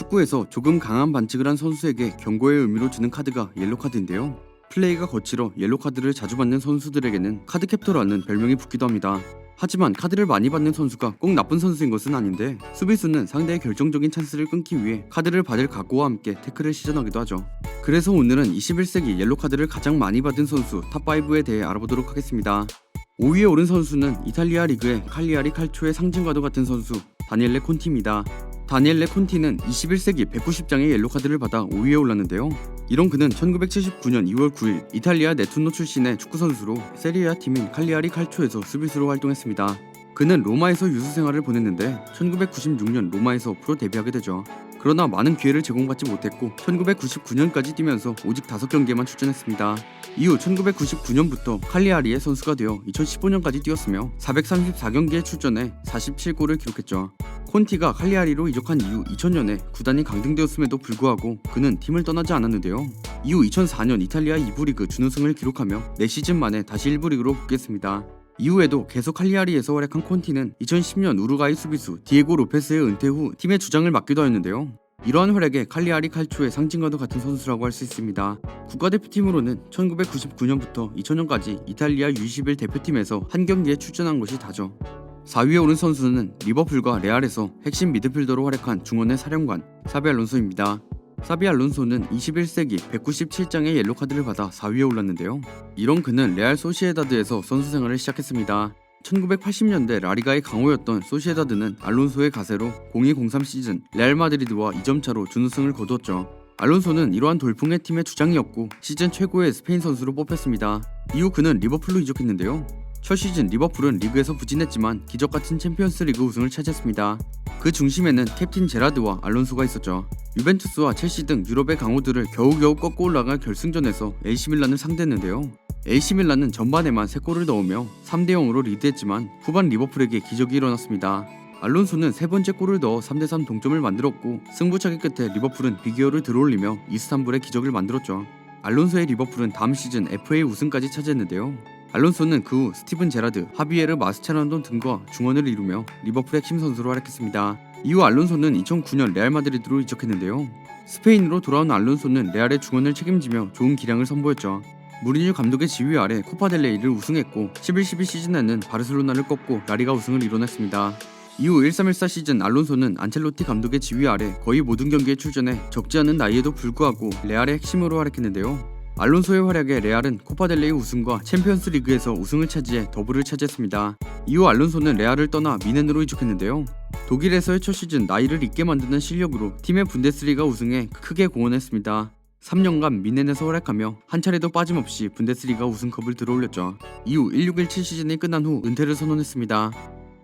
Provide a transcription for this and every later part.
축구에서 조금 강한 반칙을 한 선수에게 경고의 의미로 주는 카드가 옐로 카드인데요. 플레이가 거칠어 옐로 카드를 자주 받는 선수들에게는 카드 캡터라는 별명이 붙기도 합니다. 하지만 카드를 많이 받는 선수가 꼭 나쁜 선수인 것은 아닌데, 수비수는 상대의 결정적인 찬스를 끊기 위해 카드를 받을 각오와 함께 태클을 시전하기도 하죠. 그래서 오늘은 21세기 옐로 카드를 가장 많이 받은 선수 탑5에 대해 알아보도록 하겠습니다. 5위에 오른 선수는 이탈리아 리그의 칼리아리 칼초의 상징과도 같은 선수 다니엘레 콘티입니다. 다니엘레 콘티는 21세기 190장의 옐로 카드를 받아 5위에 올랐는데요. 이런 그는 1979년 2월 9일 이탈리아 네툰노 출신의 축구선수로 세리아 팀인 칼리아리 칼초에서 수비수로 활동했습니다. 그는 로마에서 유수 생활을 보냈는데 1996년 로마에서 프로 데뷔하게 되죠. 그러나 많은 기회를 제공받지 못했고 1999년까지 뛰면서 오직 5경기에만 출전했습니다. 이후 1999년부터 칼리아리의 선수가 되어 2015년까지 뛰었으며 434경기에 출전해 47골을 기록했죠. 콘티가 칼리아리로 이적한 이후 2000년에 구단이 강등되었음에도 불구하고 그는 팀을 떠나지 않았는데요. 이후 2004년 이탈리아 2부 리그 준우승을 기록하며 4시즌 만에 다시 1부 리그로 복귀했습니다. 이후에도 계속 칼리아리에서 활약한 콘티는 2010년 우루과이 수비수 디에고 로페스의 은퇴 후 팀의 주장을 맡기도 하였는데요. 이러한 활약에 칼리아리 칼초의 상징과도 같은 선수라고 할 수 있습니다. 국가대표팀으로는 1999년부터 2000년까지 이탈리아 U21 대표팀에서 한 경기에 출전한 것이 다죠. 4위에 오른 선수는 리버풀과 레알에서 핵심 미드필더로 활약한 중원의 사령관 사비 알론소입니다. 사비 알론소는 21세기 197장의 옐로 카드를 받아 4위에 올랐는데요. 이런 그는 레알 소시에다드에서 선수 생활을 시작했습니다. 1980년대 라리가의 강호였던 소시에다드는 알론소의 가세로 02-03 시즌 레알 마드리드와 2점 차로 준우승을 거두었죠. 알론소는 이러한 돌풍의 팀의 주장이었고 시즌 최고의 스페인 선수로 뽑혔습니다. 이후 그는 리버풀로 이적했는데요. 첫 시즌 리버풀은 리그에서 부진했지만 기적같은 챔피언스 리그 우승을 차지했습니다. 그 중심에는 캡틴 제라드와 알론소가 있었죠. 유벤투스와 첼시 등 유럽의 강호들을 겨우겨우 꺾고 올라간 결승전에서 AC밀란을 상대했는데요. AC밀란은 전반에만 3골을 넣으며 3대0으로 리드했지만 후반 리버풀에게 기적이 일어났습니다. 알론소는 3번째 골을 넣어 3대3 동점을 만들었고 승부차기 끝에 리버풀은 비기어를 들어올리며 이스탄불의 기적을 만들었죠. 알론소의 리버풀은 다음 시즌 FA 우승까지 차지했는데요. 알론소는 그 후 스티븐 제라드, 하비에르 마스체라노 등과 중원을 이루며 리버풀의 핵심 선수로 활약했습니다. 이후 알론소는 2009년 레알 마드리드로 이적했는데요. 스페인으로 돌아온 알론소는 레알의 중원을 책임지며 좋은 기량을 선보였죠. 무리뉴 감독의 지휘 아래 코파델레이를 우승했고 11-12 시즌에는 바르셀로나를 꺾고 라리가 우승을 이뤄냈습니다. 이후 13-14 시즌 알론소는 안첼로티 감독의 지휘 아래 거의 모든 경기에 출전해 적지 않은 나이에도 불구하고 레알의 핵심으로 활약했는데요. 알론소의 활약에 레알은 코파델레이 우승과 챔피언스 리그에서 우승을 차지해 더블을 차지했습니다. 이후 알론소는 레알을 떠나 미넨으로 이적했는데요. 독일에서의 첫 시즌 나이를 잊게 만드는 실력으로 팀의 분데스리가 우승에 크게 공헌했습니다. 3년간 미넨에서 활약하며 한 차례도 빠짐없이 분데스리가 우승컵을 들어올렸죠. 이후 1617 시즌이 끝난 후 은퇴를 선언했습니다.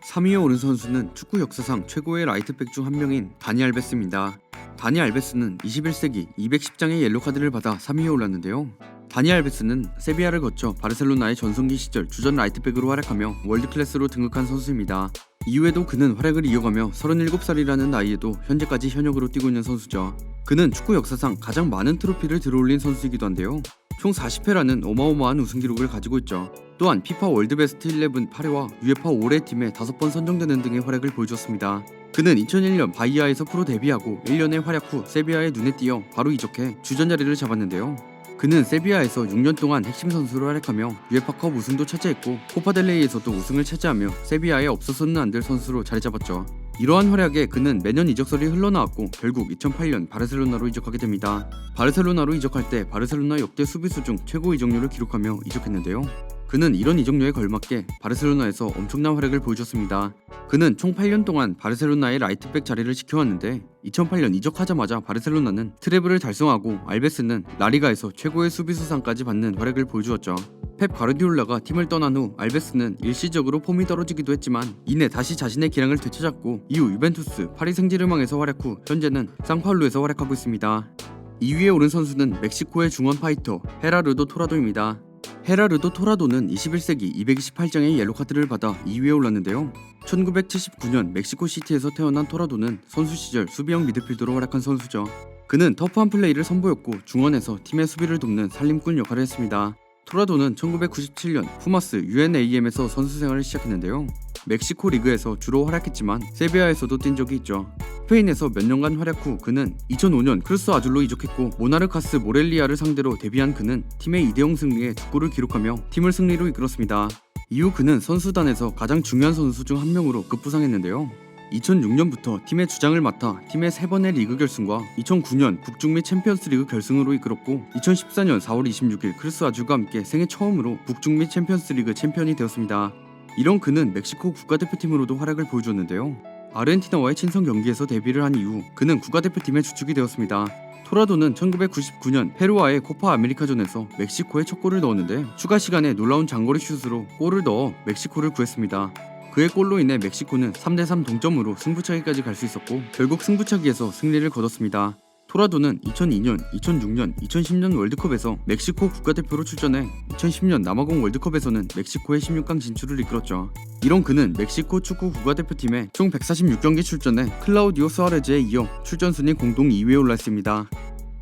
3위에 오른 선수는 축구 역사상 최고의 라이트백 중 한 명인 다니 알베스입니다. 다니 알베스는 21세기 210장의 옐로 카드를 받아 3위에 올랐는데요. 다니 알베스는 세비야를 거쳐 바르셀로나의 전성기 시절 주전 라이트백으로 활약하며 월드클래스로 등극한 선수입니다. 이후에도 그는 활약을 이어가며 37살이라는 나이에도 현재까지 현역으로 뛰고 있는 선수죠. 그는 축구 역사상 가장 많은 트로피를 들어올린 선수이기도 한데요. 총 40회라는 어마어마한 우승 기록을 가지고 있죠. 또한 피파 월드베스트 11 8회와 UEFA 올해 팀에 5번 선정되는 등의 활약을 보여줬습니다. 그는 2001년 바이아에서 프로 데뷔하고 1년의 활약 후 세비야의 눈에 띄어 바로 이적해 주전 자리를 잡았는데요. 그는 세비야에서 6년 동안 핵심 선수로 활약하며 UEFA컵 우승도 차지했고 코파델레이에서도 우승을 차지하며 세비야에 없어서는 안 될 선수로 자리 잡았죠. 이러한 활약에 그는 매년 이적설이 흘러나왔고 결국 2008년 바르셀로나로 이적하게 됩니다. 바르셀로나로 이적할 때 바르셀로나 역대 수비수 중 최고 이적료를 기록하며 이적했는데요. 그는 이런 이적료에 걸맞게 바르셀로나에서 엄청난 활약을 보여줬습니다. 그는 총 8년 동안 바르셀로나의 라이트백 자리를 지켜왔는데 2008년 이적하자마자 바르셀로나는 트래블을 달성하고 알베스는 라리가에서 최고의 수비수상까지 받는 활약을 보여주었죠. 펩 가르디올라가 팀을 떠난 후 알베스는 일시적으로 폼이 떨어지기도 했지만 이내 다시 자신의 기량을 되찾았고 이후 유벤투스, 파리 생제르맹에서 활약 후 현재는 상파울루에서 활약하고 있습니다. 2위에 오른 선수는 멕시코의 중원 파이터 헤라르도 토라도입니다. 헤라르도 토라도는 21세기 228장의 옐로 카드를 받아 2위에 올랐는데요. 1979년 멕시코시티에서 태어난 토라도는 선수 시절 수비형 미드필더로 활약한 선수죠. 그는 터프한 플레이를 선보였고 중원에서 팀의 수비를 돕는 살림꾼 역할을 했습니다. 토라도는 1997년 푸마스 UNAM에서 선수 생활을 시작했는데요. 멕시코 리그에서 주로 활약했지만 세비야에서도 뛴 적이 있죠. 스페인에서 몇 년간 활약 후 그는 2005년 크루스 아줄로 이적했고 모나르카스 모렐리아를 상대로 데뷔한 그는 팀의 2대0 승리에 2골을 기록하며 팀을 승리로 이끌었습니다. 이후 그는 선수단에서 가장 중요한 선수 중 한 명으로 급부상했는데요. 2006년부터 팀의 주장을 맡아 팀의 3번의 리그 결승과 2009년 북중미 챔피언스리그 결승으로 이끌었고 2014년 4월 26일 크루스 아줄과 함께 생애 처음으로 북중미 챔피언스리그 챔피언이 되었습니다. 이런 그는 멕시코 국가대표팀으로도 활약을 보여줬는데요. 아르헨티나와의 친선 경기에서 데뷔를 한 이후 그는 국가대표팀의 주축이 되었습니다. 토라도는 1999년 페루와의 코파 아메리카전에서 멕시코에 첫 골을 넣었는데 추가 시간에 놀라운 장거리 슛으로 골을 넣어 멕시코를 구했습니다. 그의 골로 인해 멕시코는 3대3 동점으로 승부차기까지 갈 수 있었고 결국 승부차기에서 승리를 거뒀습니다. 토라도는 2002년, 2006년, 2010년 월드컵에서 멕시코 국가대표로 출전해 2010년 남아공 월드컵에서는 멕시코의 16강 진출을 이끌었죠. 이런 그는 멕시코 축구 국가대표팀에 총 146경기 출전해 클라우디오 수아레즈에 이어 출전 순위 공동 2위에 올랐습니다.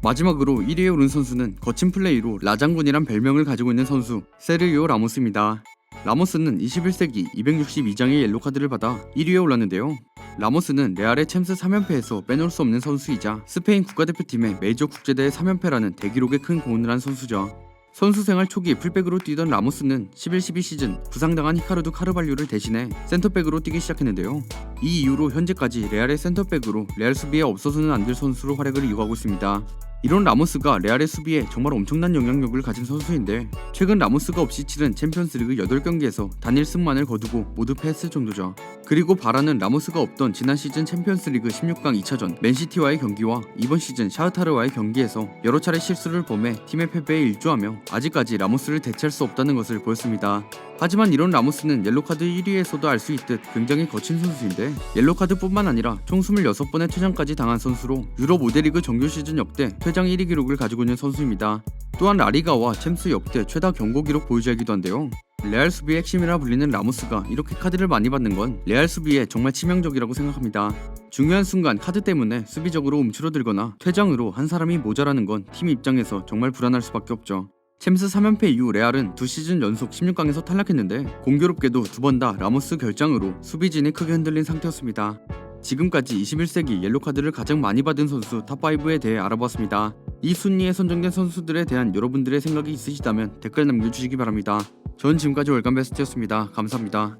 마지막으로 1위에 오른 선수는 거친 플레이로 라장군이란 별명을 가지고 있는 선수 세르히오 라모스입니다. 라모스는 21세기 262장의 옐로카드를 받아 1위에 올랐는데요. 라모스는 레알의 챔스 3연패에서 빼놓을 수 없는 선수이자 스페인 국가대표팀의 메이저 국제대회 3연패라는 대기록에 큰 공헌을 한 선수죠. 선수 생활 초기 풀백으로 뛰던 라모스는 11-12 시즌 부상당한 히카르도 카르발료를 대신해 센터백으로 뛰기 시작했는데요. 이 이후로 현재까지 레알의 센터백으로 레알 수비에 없어서는 안 될 선수로 활약을 이어가고 있습니다. 이런 라모스가 레알의 수비에 정말 엄청난 영향력을 가진 선수인데 최근 라모스가 없이 치른 챔피언스리그 8경기에서 단 1승만을 거두고 모두 패했을 정도죠. 그리고 바라는 라모스가 없던 지난 시즌 챔피언스리그 16강 2차전 맨시티와의 경기와 이번 시즌 샤흐타르와의 경기에서 여러 차례 실수를 범해 팀의 패배에 일조하며 아직까지 라모스를 대체할 수 없다는 것을 보였습니다. 하지만 이런 라모스는 옐로카드 1위에서도 알 수 있듯 굉장히 거친 선수인데 옐로카드뿐만 아니라 총 26번의 퇴장까지 당한 선수로 유럽 5대 리그 정규 시즌 역대 퇴장 1위 기록을 가지고 있는 선수입니다. 또한 라리가와 챔스 역대 최다 경고 기록 보유자이기도 한데요. 레알 수비의 핵심이라 불리는 라모스가 이렇게 카드를 많이 받는 건 레알 수비에 정말 치명적이라고 생각합니다. 중요한 순간 카드 때문에 수비적으로 움츠러들거나 퇴장으로 한 사람이 모자라는 건 팀 입장에서 정말 불안할 수밖에 없죠. 챔스 3연패 이후 레알은 2시즌 연속 16강에서 탈락했는데 공교롭게도 2번 다 라모스 결장으로 수비진이 크게 흔들린 상태였습니다. 지금까지 21세기 옐로카드를 가장 많이 받은 선수 탑5에 대해 알아봤습니다. 이 순위에 선정된 선수들에 대한 여러분들의 생각이 있으시다면 댓글 남겨주시기 바랍니다. 전 지금까지 월간베스트였습니다. 감사합니다.